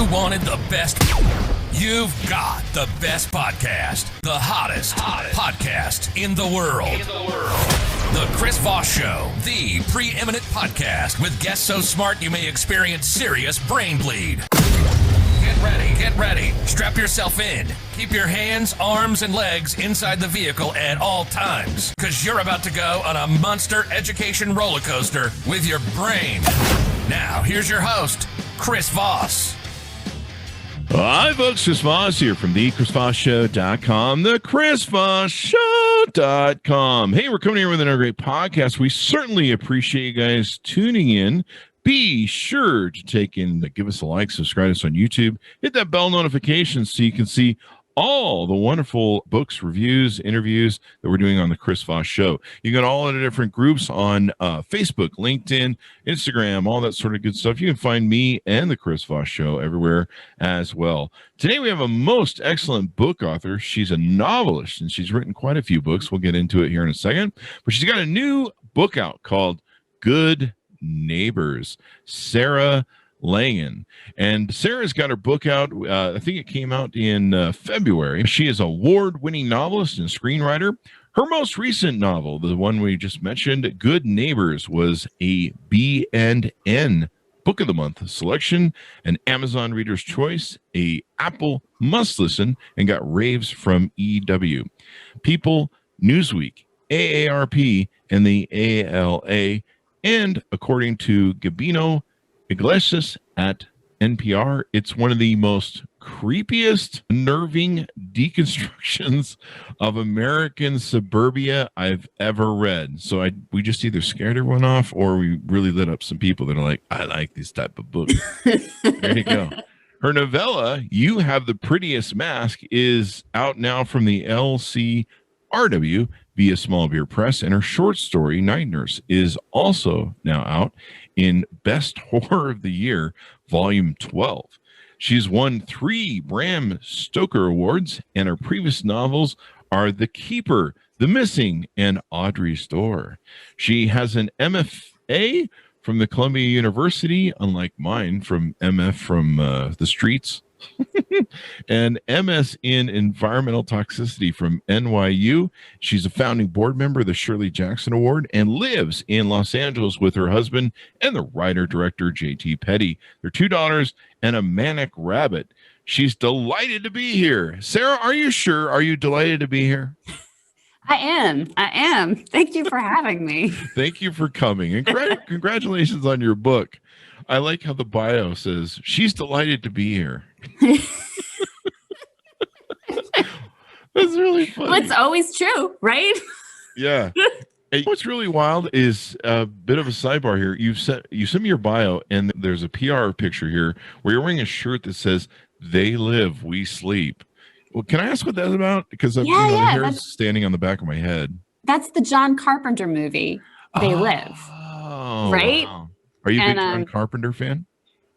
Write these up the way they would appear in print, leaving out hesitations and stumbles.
You wanted the best. You've got the best podcast. The hottest podcast in the world. The Chris Voss Show, the preeminent podcast with guests so smart you may experience serious brain bleed. Get ready. Strap yourself in. Keep your hands, arms, and legs inside the vehicle at all times, because you're about to go on a monster education roller coaster with your brain. Now, here's your host, Chris Voss. Hi, folks. Chris Voss here from the ChrisVossShow.com, the ChrisVossShow.com. Hey, we're coming here with another great podcast. We certainly appreciate you guys tuning in. Be sure to give us a like, subscribe to us on YouTube, hit that bell notification so you can see all the wonderful books, reviews, interviews that we're doing on the Chris Voss Show. You got all of the different groups on Facebook, LinkedIn, Instagram, all that sort of good stuff. You can find me and the Chris Voss Show everywhere as well. Today we have a most excellent book author. She's a novelist, and she's written quite a few books. We'll get into it here in a second. But she's got a new book out called Good Neighbors, Sarah Langan. And Sarah's got her book out. I think it came out in February. She is an award-winning novelist and screenwriter. Her most recent novel, the one we just mentioned, Good Neighbors, was a B&N Book of the Month selection, an Amazon Reader's Choice, a Apple Must Listen, and got raves from EW, People, Newsweek, AARP, and the ALA. And according to Gabino Iglesias at NPR, it's one of the most creepiest, unnerving deconstructions of American suburbia I've ever read. So we just either scared everyone off or we really lit up some people that are like, I like these type of books. There you go. Her novella, You Have the Prettiest Mask, is out now from the LCRW via Small Beer Press, and her short story, Night Nurse, is also now out in Best Horror of the Year, Volume 12. She's won 3 Bram Stoker Awards, and her previous novels are The Keeper, The Missing, and Audrey's Door. She has an MFA from the Columbia University, unlike mine, from MF from the streets, and MS in Environmental Toxicity from NYU. She's a founding board member of the Shirley Jackson Award and lives in Los Angeles with her husband and the writer-director J.T. Petty. Their 2 daughters and a manic rabbit. She's delighted to be here. Sarah, are you sure? Are you delighted to be here? I am. Thank you for having me. Thank you for coming. And congratulations on your book. I like how the bio says, she's delighted to be here. That's really funny. Well, it's always true, right? Yeah. Hey, what's really wild is a bit of a sidebar here. You sent me your bio, and there's a PR picture here where you're wearing a shirt that says, "They live, we sleep." Well, can I ask what that's about? Because the hair is standing on the back of my head. That's the John Carpenter movie, They Live. Oh, right? Wow. Are you a big John Carpenter fan?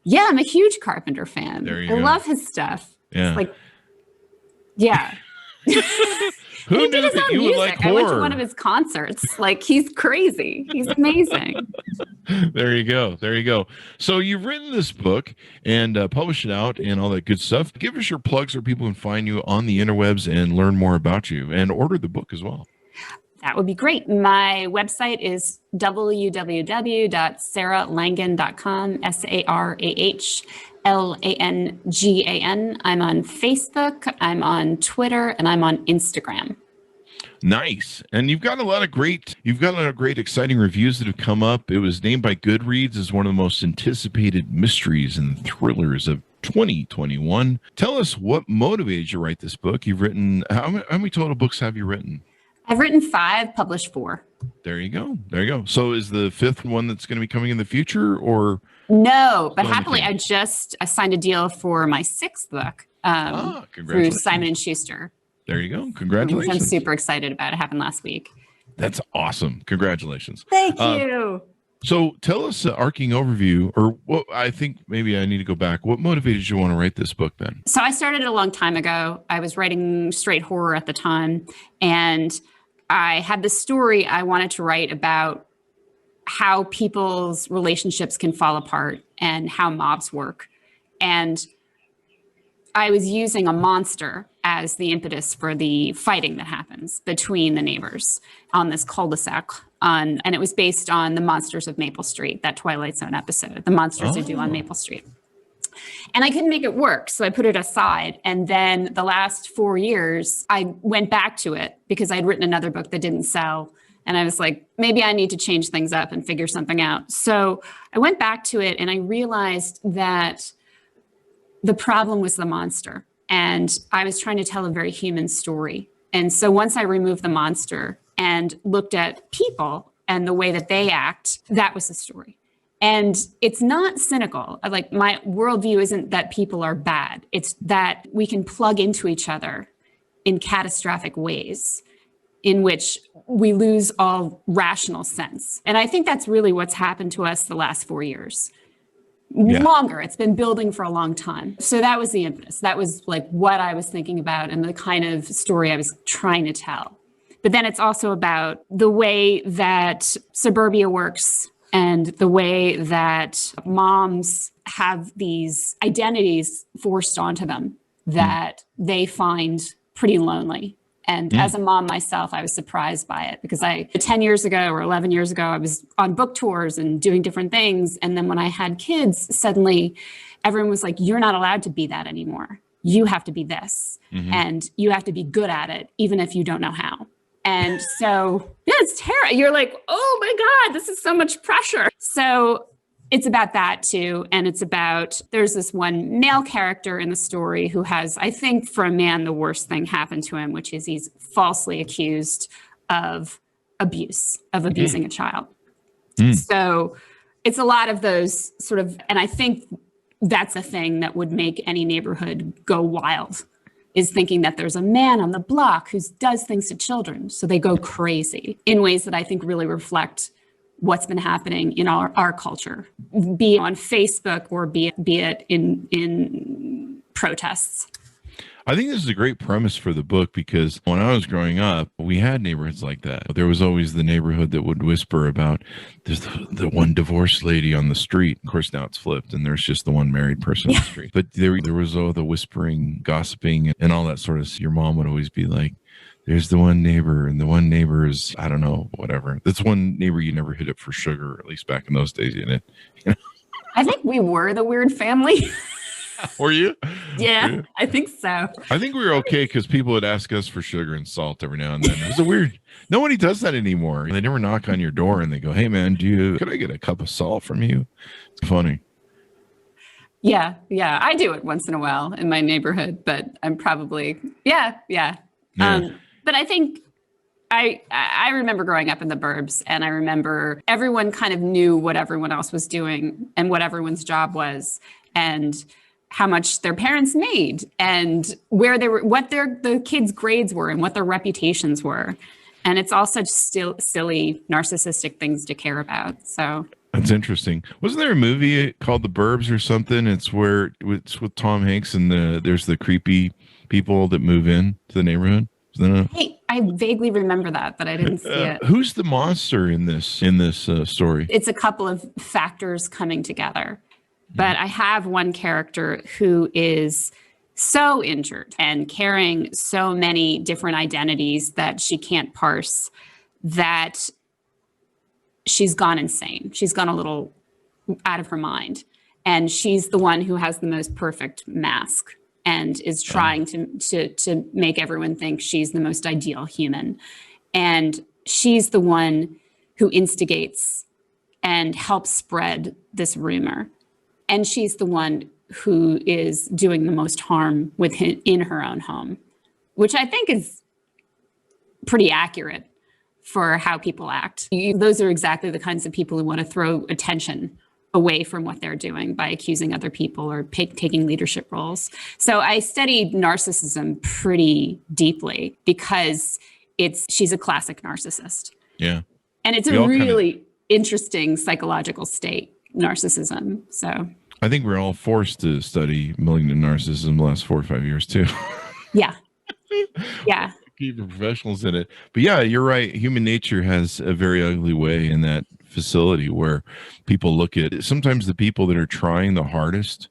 Yeah, I'm a huge Carpenter fan. There you go. I love his stuff. Yeah. Who knew did his that own you music. would like I went to horror? one of his concerts. He's crazy. He's amazing. There you go. So you've written this book and published it out and all that good stuff. Give us your plugs so people can find you on the interwebs and learn more about you and order the book as well. That would be great. My website is www.sarahlangan.com, SarahLangan. I'm on Facebook, I'm on Twitter, and I'm on Instagram. Nice. And you've got a lot of great, exciting reviews that have come up. It was named by Goodreads as one of the most anticipated mysteries and thrillers of 2021. Tell us what motivated you to write this book. You've written, how many total books have you written? I've written 5, published 4. There you go. So is the 5th one that's going to be coming in the future, or? No, but happily I signed a deal for my 6th book through Simon & Schuster. There you go. Congratulations. Which I'm super excited about. It happened last week. That's awesome. Congratulations. Thank you. So tell us an arcing overview, or what I think maybe I need to go back. What motivated you to want to write this book then? So I started a long time ago. I was writing straight horror at the time, and I had this story I wanted to write about how people's relationships can fall apart and how mobs work. And I was using a monster as the impetus for the fighting that happens between the neighbors on this cul-de-sac. And it was based on the Monsters of Maple Street, that Twilight Zone episode, The Monsters Who Do on Maple Street. And I couldn't make it work, so I put it aside. And then the last 4 years, I went back to it because I'd written another book that didn't sell. And I was like, maybe I need to change things up and figure something out. So I went back to it and I realized that the problem was the monster. And I was trying to tell a very human story. And so once I removed the monster and looked at people and the way that they act, that was the story. And it's not cynical. Like, my worldview isn't that people are bad. It's that we can plug into each other in catastrophic ways in which we lose all rational sense. And I think that's really what's happened to us the last 4 years. Yeah. Longer. It's been building for a long time. So that was the impetus. That was like what I was thinking about and the kind of story I was trying to tell. But then it's also about the way that suburbia works and the way that moms have these identities forced onto them that they find pretty lonely. And as a mom myself, I was surprised by it because 10 years ago or 11 years ago, I was on book tours and doing different things. And then when I had kids, suddenly everyone was like, you're not allowed to be that anymore. You have to be this. And you have to be good at it, even if you don't know how. And so, yeah, it's terrible. You're like, oh my God, this is so much pressure. So it's about that too. And it's about, there's this one male character in the story who has, I think for a man, the worst thing happened to him, which is he's falsely accused of abusing a child. So it's a lot of those sort of, and I think that's a thing that would make any neighborhood go wild, is thinking that there's a man on the block who does things to children. So they go crazy in ways that I think really reflect what's been happening in our culture, be it on Facebook or be it in protests. I think this is a great premise for the book because when I was growing up, we had neighborhoods like that. There was always the neighborhood that would whisper about there's the one divorced lady on the street. Of course, now it's flipped and there's just the one married person on the street. But there was all the whispering, gossiping, and all that sort of. Your mom would always be like, there's the one neighbor, and the one neighbor is, I don't know, whatever. That's one neighbor you never hit up for sugar, at least back in those days, you know? I think we were the weird family. Were you? Yeah, I think so. I think we were okay because people would ask us for sugar and salt every now and then. It was a weird. Nobody does that anymore. They never knock on your door and they go, "Hey, man, could I get a cup of salt from you?" It's funny. Yeah, I do it once in a while in my neighborhood, but I'm probably yeah. But I think I remember growing up in the burbs, and I remember everyone kind of knew what everyone else was doing and what everyone's job was, and how much their parents made, and where they were, what the kids' grades were, and what their reputations were. And it's all such silly, narcissistic things to care about. So that's interesting. Wasn't there a movie called The Burbs or something? It's with Tom Hanks and there's the creepy people that move in to the neighborhood. Hey, I vaguely remember that, but I didn't see it. Who's the monster in this story? It's a couple of factors coming together. But I have one character who is so injured and carrying so many different identities that she can't parse, that she's gone insane. She's gone a little out of her mind. And she's the one who has the most perfect mask and is trying to make everyone think she's the most ideal human. And she's the one who instigates and helps spread this rumor. And she's the one who is doing the most harm in her own home, which I think is pretty accurate for how people act. Those are exactly the kinds of people who want to throw attention away from what they're doing by accusing other people or taking leadership roles. So I studied narcissism pretty deeply because she's a classic narcissist. Yeah. And it's a really interesting psychological state. Narcissism. So I think we're all forced to study malignant narcissism the last 4 or 5 years too. Yeah. Keep professionals in it. But yeah, you're right. Human nature has a very ugly way in that facility where people look at sometimes the people that are trying the hardest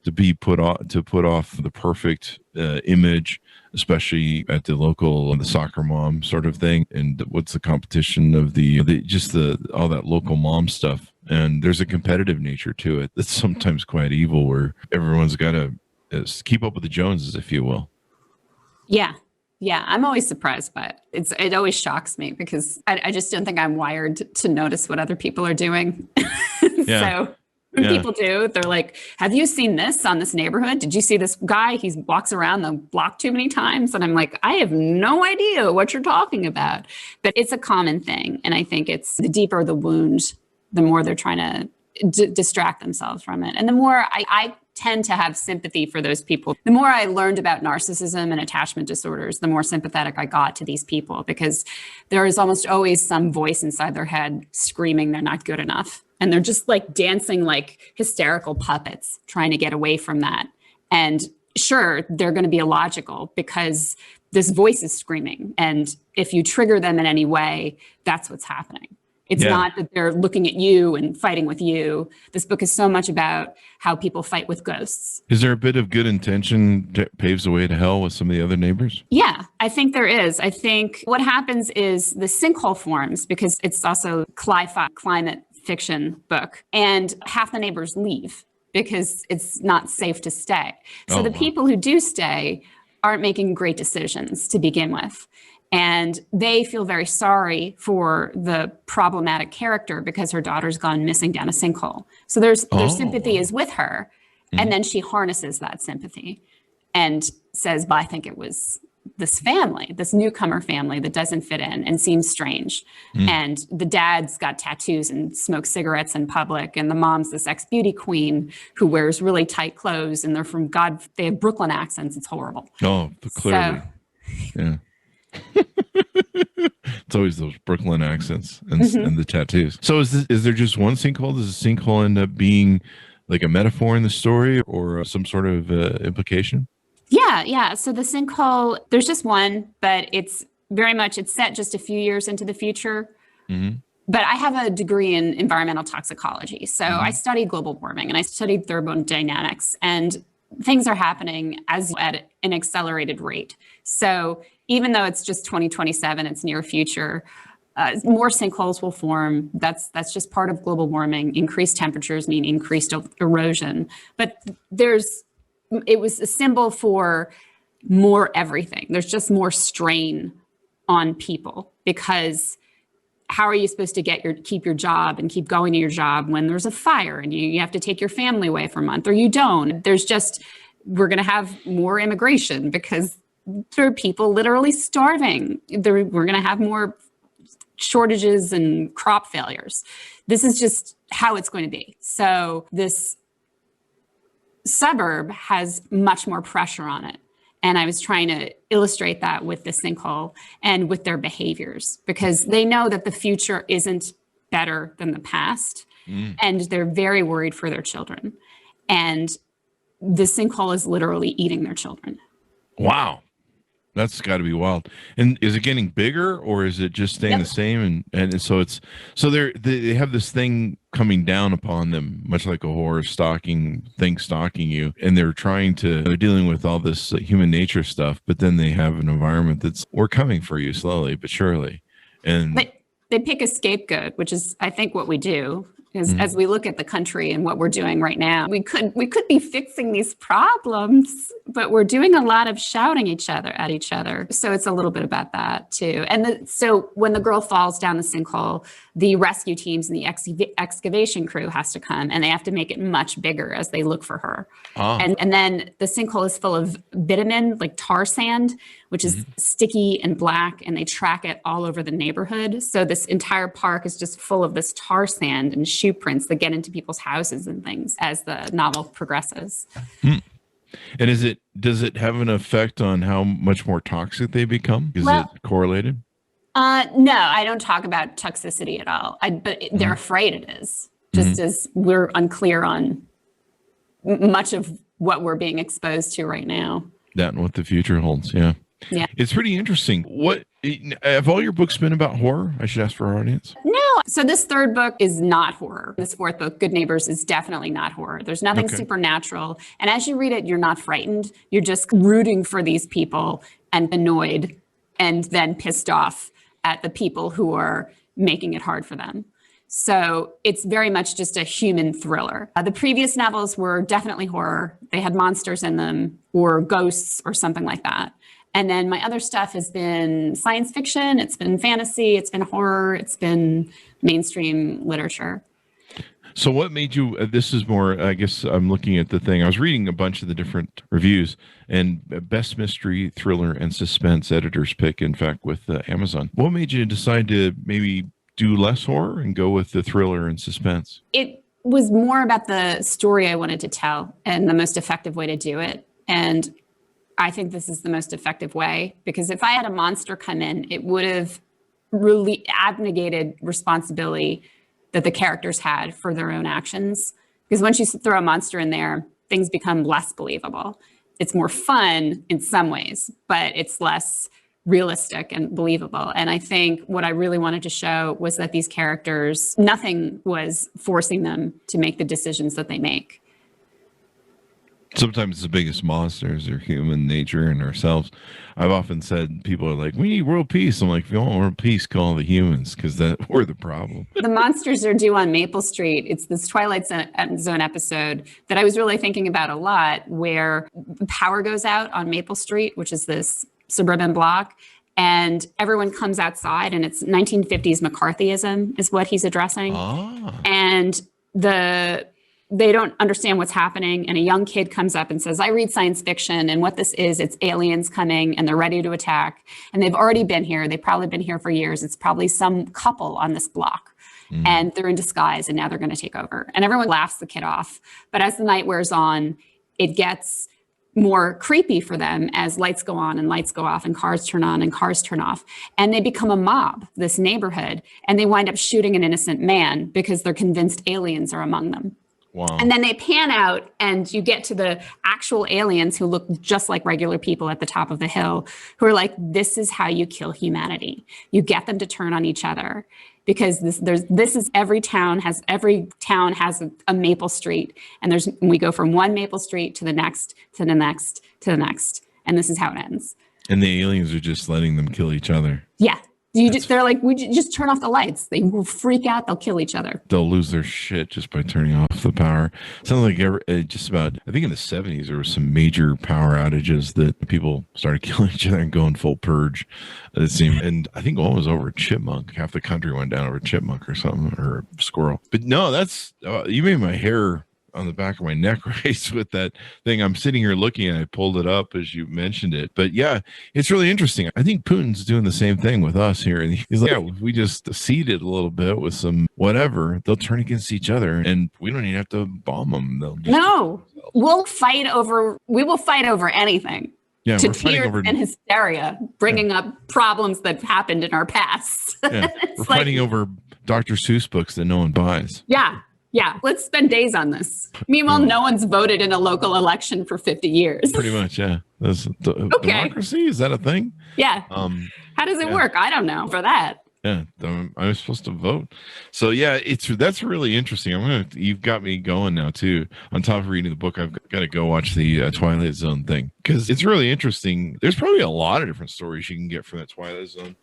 to be put off the perfect image, especially at the local, the soccer mom sort of thing. And what's the competition of all that local mom stuff. And there's a competitive nature to it that's sometimes quite evil, where everyone's got to keep up with the Joneses, if you will. Yeah. Yeah. I'm always surprised by it. It always shocks me because I just don't think I'm wired to notice what other people are doing. Yeah. So when people do, they're like, have you seen this on this neighborhood? Did you see this guy? He walks around the block too many times. And I'm like, I have no idea what you're talking about. But it's a common thing. And I think it's the deeper the wound, the more they're trying to distract themselves from it. And the more I tend to have sympathy for those people. The more I learned about narcissism and attachment disorders, the more sympathetic I got to these people, because there is almost always some voice inside their head screaming they're not good enough. And they're just like dancing like hysterical puppets, trying to get away from that. And sure, they're going to be illogical because this voice is screaming. And if you trigger them in any way, that's what's happening. It's not that they're looking at you and fighting with you. This book is so much about how people fight with ghosts. Is there a bit of good intention that paves the way to hell with some of the other neighbors? Yeah, I think there is. I think what happens is the sinkhole forms, because it's also climate fiction book, and half the neighbors leave because it's not safe to stay. So the people who do stay aren't making great decisions to begin with. And they feel very sorry for the problematic character because her daughter's gone missing down a sinkhole. So their sympathy is with her. And then she harnesses that sympathy and says, but I think it was this family, this newcomer family that doesn't fit in and seems strange. And the dad's got tattoos and smokes cigarettes in public. And the mom's this ex-beauty queen who wears really tight clothes. And they have Brooklyn accents. It's horrible. Oh, clearly. Yeah. It's always those Brooklyn accents and the tattoos. So is there just one sinkhole? Does the sinkhole end up being like a metaphor in the story or some sort of implication? Yeah. So the sinkhole, there's just one, but it's set just a few years into the future. But I have a degree in environmental toxicology. So I studied global warming and I studied thermodynamics, and things are happening at an accelerated rate. So even though it's just 2027, it's near future, more sinkholes will form. That's just part of global warming. Increased temperatures mean increased erosion. But it was a symbol for more everything. There's just more strain on people, because how are you supposed to keep your job and keep going to your job when there's a fire and you have to take your family away for a month, or you don't? We're going to have more immigration because there are people literally starving. We're going to have more shortages and crop failures. This is just how it's going to be. So this suburb has much more pressure on it. And I was trying to illustrate that with the sinkhole and with their behaviors, because they know that the future isn't better than the past. And they're very worried for their children. And the sinkhole is literally eating their children. Wow. That's got to be wild. And is it getting bigger, or is it just staying the same? And so they have this thing coming down upon them, much like a horror stalking you. And they're dealing with all this human nature stuff, but then they have an environment we're coming for you slowly but surely. And they pick a scapegoat, which is, I think, what we do. As we look at the country and what we're doing right now, we could be fixing these problems, but we're doing a lot of shouting at each other. So it's a little bit about that too. And so when the girl falls down the sinkhole, the rescue teams and the excavation crew has to come, and they have to make it much bigger as they look for her. And then the sinkhole is full of bitumen, like tar sand, which is sticky and black, and they track it all over the neighborhood. So this entire park is just full of this tar sand and shoe prints that get into people's houses and things as the novel progresses. And does it have an effect on how much more toxic they become? Is it correlated? No, I don't talk about toxicity at all. But they're afraid it is, just as we're unclear on much of what we're being exposed to right now. That and what the future holds. Yeah. Yeah. It's pretty interesting. What have all your books been about horror? I should ask for our audience. No. So this third book is not horror. This fourth book, Good Neighbors, is definitely not horror. There's nothing supernatural. And as you read it, you're not frightened. You're just rooting for these people and annoyed and then pissed off at the people who are making it hard for them. So it's very much just a human thriller. The previous novels were definitely horror. They had monsters in them or ghosts or something like that. And then my other stuff has been science fiction. It's been fantasy. It's been horror. It's been mainstream literature. So what made you, this is more, I guess I'm looking at the thing. I was reading a bunch of the different reviews, and best mystery, thriller, and suspense editor's pick, in fact, with Amazon. What made you decide to maybe do less horror and go with the thriller and suspense? It was more about the story I wanted to tell and the most effective way to do it. And I think this is the most effective way, because if I had a monster come in, it would have really abnegated responsibility that the characters had for their own actions. Because once you throw a monster in there, things become less believable. It's more fun in some ways, but it's less realistic and believable. And I think what I really wanted to show was that these characters, nothing was forcing them to make the decisions that they make. Sometimes the biggest monsters are human nature and ourselves. I've often said, people are like, we need world peace. I'm like, if you want world peace, call the humans, because we're the problem. The monsters are due on Maple Street. It's this Twilight Zone episode that I was really thinking about a lot, where the power goes out on Maple Street, which is this suburban block, and everyone comes outside, and it's 1950s McCarthyism is what he's addressing. And they don't understand what's happening. And a young kid comes up and says, I read science fiction, and what this is, it's aliens coming and they're ready to attack. And they've already been here. They've probably been here for years. It's probably some couple on this block. And they're in disguise, and now they're going to take over. And everyone laughs the kid off. But as the night wears on, it gets more creepy for them as lights go on and lights go off and cars turn on and cars turn off. And they become a mob, this neighborhood, and they wind up shooting an innocent man because they're convinced aliens are among them. Wow. And then they pan out and you get to the actual aliens who look just like regular people at the top of the hill, who are like, this is how you kill humanity. You get them to turn on each other, because this is every town has a Maple Street, and we go from one Maple Street to the next, to the next, to the next. And this is how it ends. And the aliens are just letting them kill each other. Yeah. They're like, we just turn off the lights. They will freak out. They'll kill each other. They'll lose their shit just by turning off the power. Sounds like just about, I think in the 70s, there were some major power outages that people started killing each other and going full purge. It seemed, and I think one was over a chipmunk. Half the country went down over a chipmunk or something, or a squirrel. But no, that's, you made my hair on the back of my neck race with that thing. I'm sitting here looking, and I pulled it up as you mentioned it. But yeah, it's really interesting. I think Putin's doing the same thing with us here. And he's like, yeah, if we just seed it a little bit with some whatever, they'll turn against each other, and we don't even have to bomb them. We will fight over anything. Yeah, to tears and hysteria, bringing up problems that happened in our past. Yeah, we're fighting over Dr. Seuss books that no one buys. Yeah, let's spend days on this. Meanwhile, no one's voted in a local election for 50 years. Pretty much, yeah. Democracy, is that a thing? Yeah. How does it work? I don't know for that. Yeah, I was supposed to vote. So yeah, that's really interesting. You've got me going now too. On top of reading the book, I've got to go watch the Twilight Zone thing, because it's really interesting. There's probably a lot of different stories you can get from that Twilight Zone.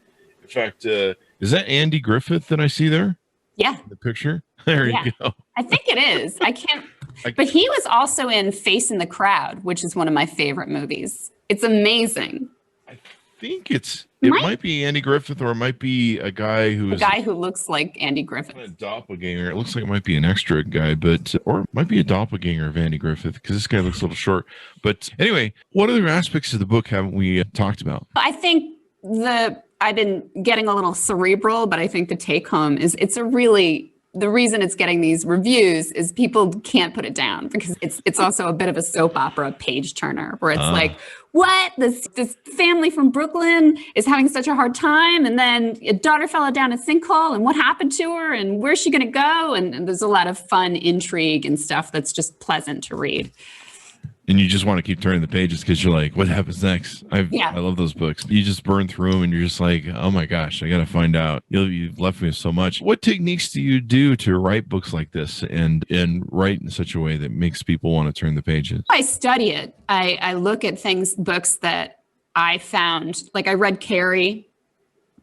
In fact, is that Andy Griffith that I see there? Yeah. The picture? There you go. I think it is. But he was also in Face in the Crowd, which is one of my favorite movies. It's amazing. I think it might be Andy Griffith, or it might be a guy who looks like Andy Griffith. A doppelganger. It looks like it might be an extra guy, or it might be a doppelganger of Andy Griffith, because this guy looks a little short. But anyway, what other aspects of the book haven't we talked about? I think I've been getting a little cerebral, but I think the take home is the reason it's getting these reviews is people can't put it down, because it's also a bit of a soap opera page turner, where it's like, what? This family from Brooklyn is having such a hard time, and then a daughter fell down a sinkhole, and what happened to her, and where's she going to go? And there's a lot of fun intrigue and stuff that's just pleasant to read. And you just want to keep turning the pages because you're like, what happens next? I love those books. You just burn through them and you're just like, oh my gosh, I got to find out. You've left me with so much. What techniques do you do to write books like this and write in such a way that makes people want to turn the pages? I study it. I look at books that I found, like I read Carrie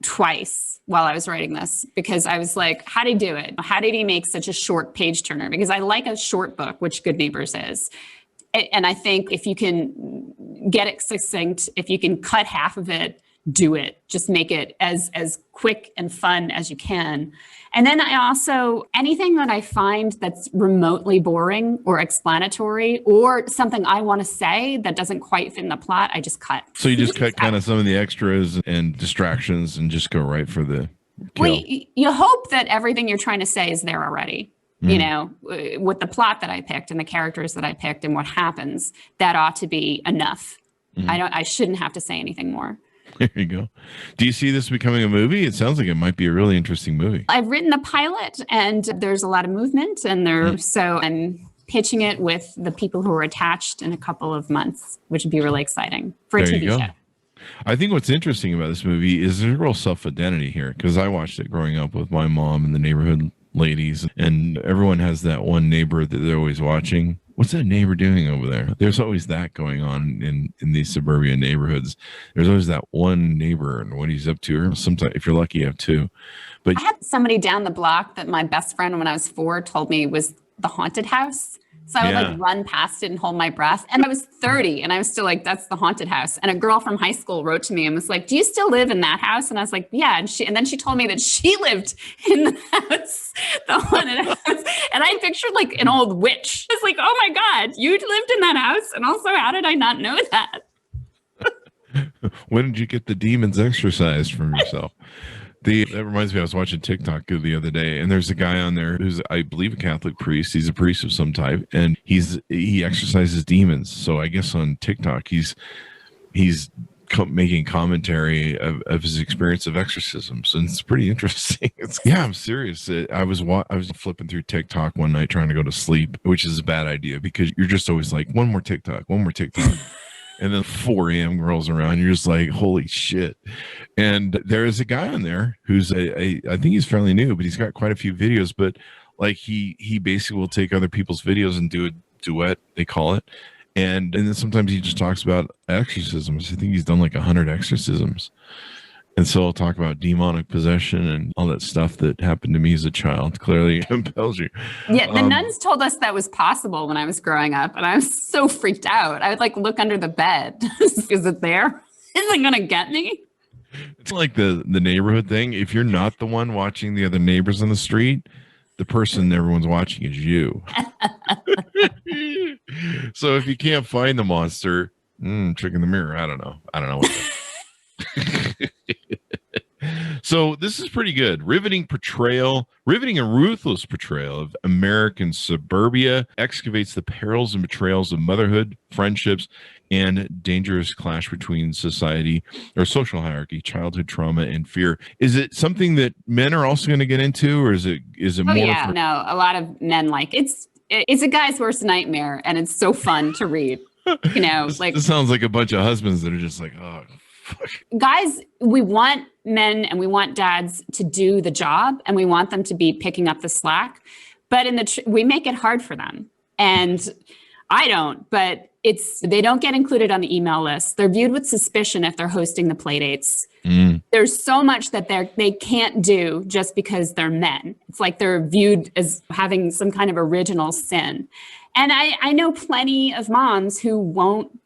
twice while I was writing this because I was like, how did he do it? How did he make such a short page turner? Because I like a short book, which Good Neighbors is. And I think if you can get it succinct, if you can cut half of it, do it. Just make it as quick and fun as you can. And then I also, anything that I find that's remotely boring or explanatory or something I want to say that doesn't quite fit in the plot, I just cut. So you just cut kind of some of the extras and distractions and just go right for the kill. Well, you hope that everything you're trying to say is there already. You know, with the plot that I picked and the characters that I picked and what happens, that ought to be enough. I shouldn't have to say anything more. There you go. Do you see this becoming a movie? It sounds like it might be a really interesting movie. I've written the pilot and there's a lot of movement and so I'm pitching it with the people who are attached in a couple of months, which would be really exciting for a TV show. I think what's interesting about this movie is there's a real self-identity here because I watched it growing up with my mom and the neighborhood ladies, and everyone has that one neighbor that they're always watching. What's that neighbor doing over there? There's always that going on in these suburban neighborhoods. There's always that one neighbor and what he's up to. Or sometimes, if you're lucky, you have two. But I had somebody down the block that my best friend when I was 4 told me was the haunted house. So I would like run past it and hold my breath. And I was 30 and I was still like, that's the haunted house. And a girl from high school wrote to me and was like, do you still live in that house? And I was like, yeah. And then she told me that she lived in the house, the haunted house. And I pictured like an old witch. I was like, oh my God, you lived in that house. And also, how did I not know that? When did you get the demons exorcised from yourself? That reminds me, I was watching TikTok the other day, and there's a guy on there who's, I believe, a Catholic priest. He's a priest of some type, and he exorcises demons. So I guess on TikTok, he's making commentary of his experience of exorcisms, and it's pretty interesting. I'm serious. I was flipping through TikTok one night trying to go to sleep, which is a bad idea because you're just always like, one more TikTok. And then 4 a.m. rolls around. You're just like, holy shit. And there is a guy on there who's I think he's fairly new, but he's got quite a few videos. But like he basically will take other people's videos and do a duet, they call it. And then sometimes he just talks about exorcisms. I think he's done like 100 exorcisms. And so I'll talk about demonic possession and all that stuff that happened to me as a child. Clearly impels you. Yeah, the nuns told us that was possible when I was growing up, and I was so freaked out. I would like look under the bed. Is it there? Is it going to get me? It's like the neighborhood thing. If you're not the one watching the other neighbors on the street, the person everyone's watching is you. So if you can't find the monster, trick in the mirror. I don't know what So this is pretty good. Riveting and ruthless portrayal of American suburbia excavates the perils and betrayals of motherhood, friendships, and dangerous clash between society or social hierarchy, childhood trauma, and fear. Is it something that men are also going to get into, or is it more? Yeah, no, a lot of men like it's a guy's worst nightmare, and it's so fun to read. You know, this sounds like a bunch of husbands that are just like, oh. Guys, we want men and we want dads to do the job and we want them to be picking up the slack, but we make it hard for them. And I don't, but they don't get included on the email list. They're viewed with suspicion if they're hosting the playdates. There's so much that they can't do just because they're men. It's like they're viewed as having some kind of original sin. And I know plenty of moms who won't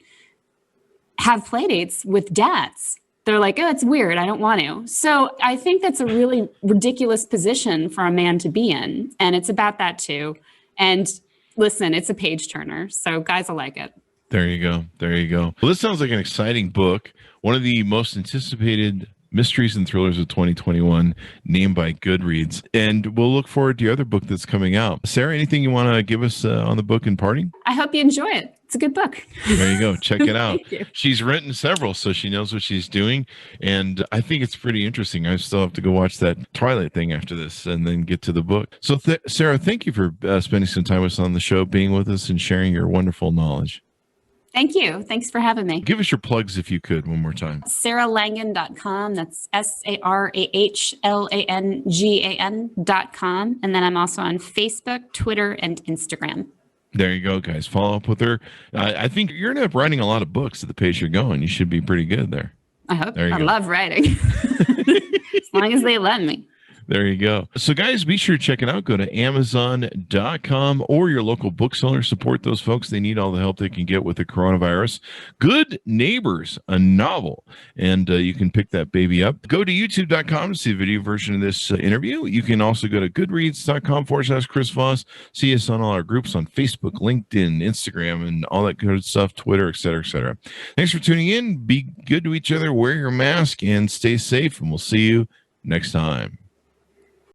have playdates with dads. They're like, oh, it's weird. I don't want to. So I think that's a really ridiculous position for a man to be in. And it's about that too. And listen, it's a page turner. So guys will like it. There you go. Well, this sounds like an exciting book. One of the most anticipated mysteries and thrillers of 2021, named by Goodreads. And we'll look forward to your other book that's coming out. Sarah, anything you want to give us on the book in parting? I hope you enjoy it. It's a good book. There you go. Check it out. Thank you. She's written several, so she knows what she's doing. And I think it's pretty interesting. I still have to go watch that Twilight thing after this and then get to the book. So, Sarah, thank you for spending some time with us on the show, being with us and sharing your wonderful knowledge. Thank you. Thanks for having me. Give us your plugs if you could one more time. SarahLangan.com. That's SarahLangan.com. And then I'm also on Facebook, Twitter, and Instagram. There you go, guys. Follow up with her. I think you're going to end up writing a lot of books at the pace you're going. You should be pretty good there. I hope. I love writing. As long as they let me. There you go. So, guys, be sure to check it out. Go to amzn.to or your local bookseller. Support those folks. They need all the help they can get with the coronavirus. Good Neighbors, a novel. And you can pick that baby up. Go to youtube.com to see the video version of this interview. You can also go to goodreads.com/Chris Voss. See us on all our groups on Facebook, LinkedIn, Instagram, and all that good stuff, Twitter, et cetera, et cetera. Thanks for tuning in. Be good to each other. Wear your mask and stay safe. And we'll see you next time.